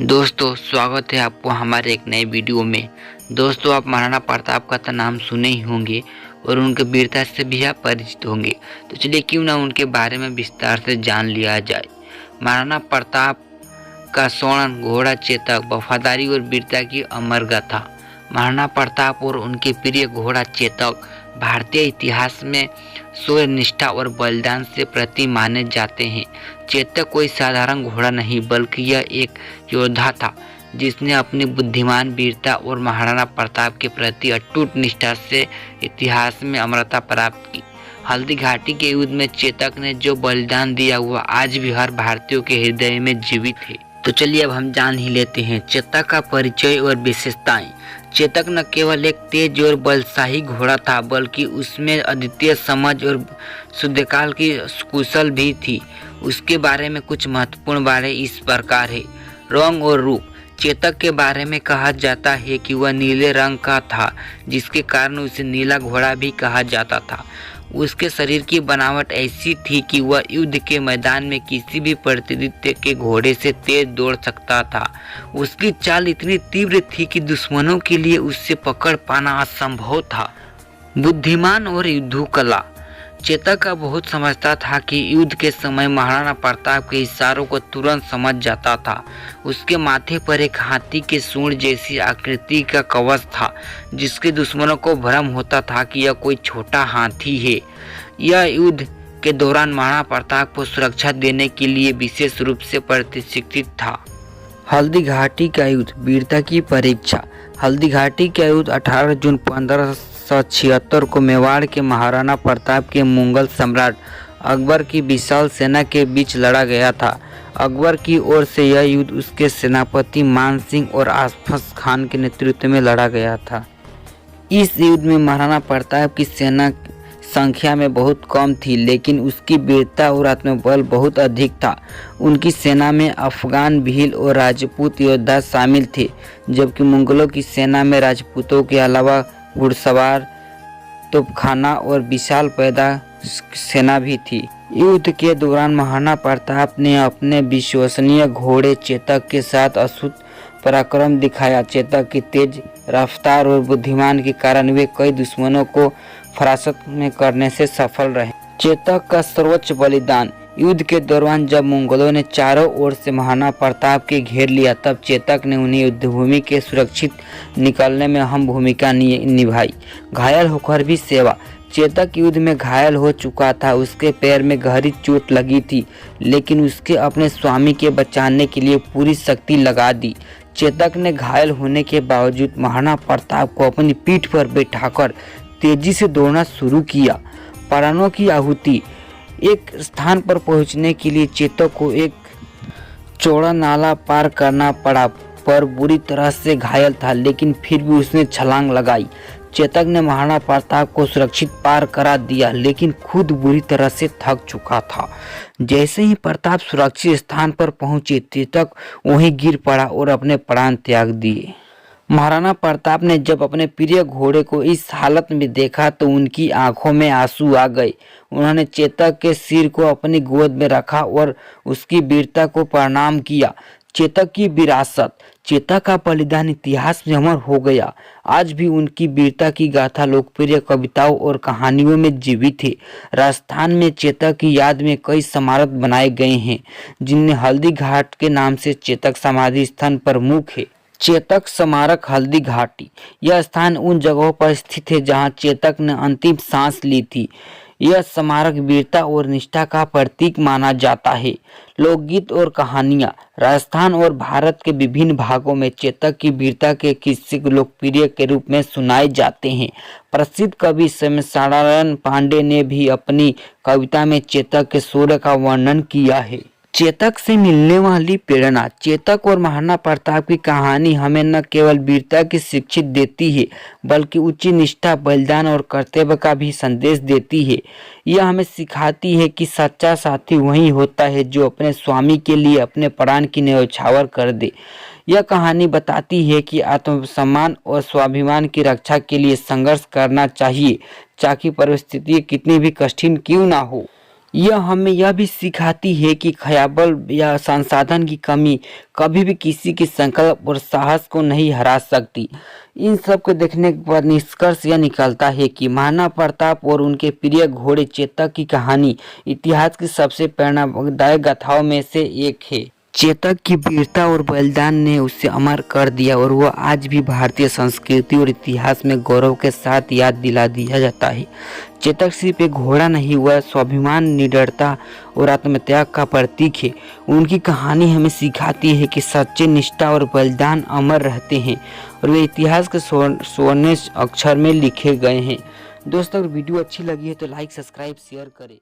दोस्तों स्वागत है आपको हमारे एक नए वीडियो में। दोस्तों आप महाराणा प्रताप का तो नाम सुने ही होंगे और उनके वीरता से भी आप परिचित होंगे। तो चलिए क्यों ना उनके बारे में विस्तार से जान लिया जाए। महाराणा प्रताप का स्वर्ण घोड़ा चेतक वफादारी और वीरता की अमर गाथा। महाराणा प्रताप और उनके प्रिय घोड़ा चेतक भारतीय इतिहास में शौर्य निष्ठा और बलिदान से प्रति माने जाते हैं। चेतक कोई साधारण घोड़ा नहीं बल्कि यह एक योद्धा था जिसने अपनी बुद्धिमान वीरता और महाराणा प्रताप के प्रति अटूट निष्ठा से इतिहास में अमरता प्राप्त की। हल्दी घाटी के युद्ध में चेतक ने जो बलिदान दिया वह आज भी हर भारतीय के हृदय में जीवित है। तो चलिए अब हम जान ही लेते हैं चेतक का परिचय और विशेषताएं। चेतक न केवल एक तेज और बलशाही घोड़ा था बल्कि उसमें अद्वितीय समझ और शुद्धकाल की कुशल भी थी। उसके बारे में कुछ महत्वपूर्ण बातें इस प्रकार है। रंग और रूप। चेतक के बारे में कहा जाता है कि वह नीले रंग का था जिसके कारण उसे नीला घोड़ा भी कहा जाता था। उसके शरीर की बनावट ऐसी थी कि वह युद्ध के मैदान में किसी भी प्रतिद्वंदी के घोड़े से तेज दौड़ सकता था। उसकी चाल इतनी तीव्र थी कि दुश्मनों के लिए उससे पकड़ पाना असंभव था। बुद्धिमान और युद्ध कला। चेतक का बहुत समझता था कि युद्ध के समय महाराणा प्रताप के इशारों को तुरंत समझ जाता था। उसके माथे पर एक हाथी के सूंड जैसी आकृति का कवच था जिसके दुश्मनों को भ्रम होता था कि यह कोई छोटा हाथी है। यह युद्ध के दौरान महाराणा प्रताप को सुरक्षा देने के लिए विशेष रूप से प्रशिक्षित था। हल्दी घाटी का युद्ध वीरता की परीक्षा। हल्दी घाटी का युद्ध 18 जून 1576 को मेवाड़ के महाराणा प्रताप के मुगल सम्राट अकबर की विशाल सेना के बीच लड़ा गया था। अकबर की ओर से यह युद्ध उसके सेनापति मान सिंह और आसफ खान के नेतृत्व में लड़ा गया था। इस युद्ध में महाराणा प्रताप की सेना संख्या में बहुत कम थी लेकिन उसकी वीरता और आत्मबल बहुत अधिक था। उनकी सेना में अफगान, भील और राजपूत योद्धा शामिल थे जबकि मुगलों की सेना में राजपूतों के अलावा घुड़सवार, तोपखाना और विशाल पैदा सेना भी थी। युद्ध के दौरान महाराणा प्रताप ने अपने विश्वसनीय घोड़े चेतक के साथ अद्भुत पराक्रम दिखाया। चेतक की तेज रफ्तार और बुद्धिमान के कारण वे कई दुश्मनों को फरास्त में करने से सफल रहे। चेतक का सर्वोच्च बलिदान। युद्ध के दौरान जब मुगलों ने चारों ओर से महाराणा प्रताप के घेर लिया तब चेतक ने उन्हें युद्धभूमि के सुरक्षित निकलने में अहम भूमिका निभाई। घायल होकर भी सेवा। चेतक युद्ध में घायल हो चुका था, उसके पैर में गहरी चोट लगी थी लेकिन उसके अपने स्वामी के बचाने के लिए पूरी शक्ति लगा दी। चेतक ने घायल होने के बावजूद महाराणा प्रताप को अपनी पीठ पर बैठाकर तेजी से दौड़ना शुरू किया। प्राणों की आहुति। एक स्थान पर पहुंचने के लिए चेतक को एक चौड़ा नाला पार करना पड़ा पर बुरी तरह से घायल था लेकिन फिर भी उसने छलांग लगाई। चेतक ने महाराणा प्रताप को सुरक्षित पार करा दिया लेकिन खुद बुरी तरह से थक चुका था। जैसे ही प्रताप सुरक्षित स्थान पर पहुंचे चेतक वहीं गिर पड़ा और अपने प्राण त्याग दिए। महाराणा प्रताप ने जब अपने प्रिय घोड़े को इस हालत में देखा तो उनकी आंखों में आंसू आ गए। उन्होंने चेतक के सिर को अपनी गोद में रखा और उसकी वीरता को प्रणाम किया। चेतक की विरासत। चेतक का बलिदान इतिहास में अमर हो गया। आज भी उनकी वीरता की गाथा लोकप्रिय कविताओं और कहानियों में जीवित है। राजस्थान में चेतक की याद में कई स्मारक बनाए गए हैं जिनमें हल्दी घाट के नाम से चेतक समाधि स्थान प्रमुख है। चेतक स्मारक हल्दी घाटी। यह स्थान उन जगहों पर स्थित है जहां चेतक ने अंतिम सांस ली थी। यह स्मारक वीरता और निष्ठा का प्रतीक माना जाता है। लोकगीत और कहानियां। राजस्थान और भारत के विभिन्न भागों में चेतक की वीरता के किस्से लोकप्रिय के रूप में सुनाए जाते हैं। प्रसिद्ध कवि शमशारायण पांडे ने भी अपनी कविता में चेतक के शौर्य का वर्णन किया है। चेतक से मिलने वाली प्रेरणा। चेतक और महाराणा प्रताप की कहानी हमें न केवल वीरता की शिक्षित देती है बल्कि उच्च निष्ठा, बलिदान और कर्तव्य का भी संदेश देती है। यह हमें सिखाती है कि सच्चा साथी वही होता है जो अपने स्वामी के लिए अपने प्राण की न्यौछावर कर दे। यह कहानी बताती है कि आत्मसम्मान और स्वाभिमान की रक्षा के लिए संघर्ष करना चाहिए चाहे परिस्थितियां कितनी भी कठिन क्यों ना हो। यह हमें यह भी सिखाती है कि ख़याबल या संसाधन की कमी कभी भी किसी के संकल्प और साहस को नहीं हरा सकती। इन सब को देखने पर निष्कर्ष यह निकलता है कि महाराणा प्रताप और उनके प्रिय घोड़े चेतक की कहानी इतिहास की सबसे प्रेरणादायक गाथाओं में से एक है। चेतक की वीरता और बलिदान ने उसे अमर कर दिया और वह आज भी भारतीय संस्कृति और इतिहास में गौरव के साथ याद दिला दिया जाता है। चेतक सिर्फ एक घोड़ा नहीं, वह स्वाभिमान, निडरता और आत्मत्याग का प्रतीक है। उनकी कहानी हमें सिखाती है कि सच्चे निष्ठा और बलिदान अमर रहते हैं और वे इतिहास के स्वर्ण अक्षर में लिखे गए हैं। दोस्तों, अगर वीडियो अच्छी लगी है तो लाइक, सब्सक्राइब, शेयर करें।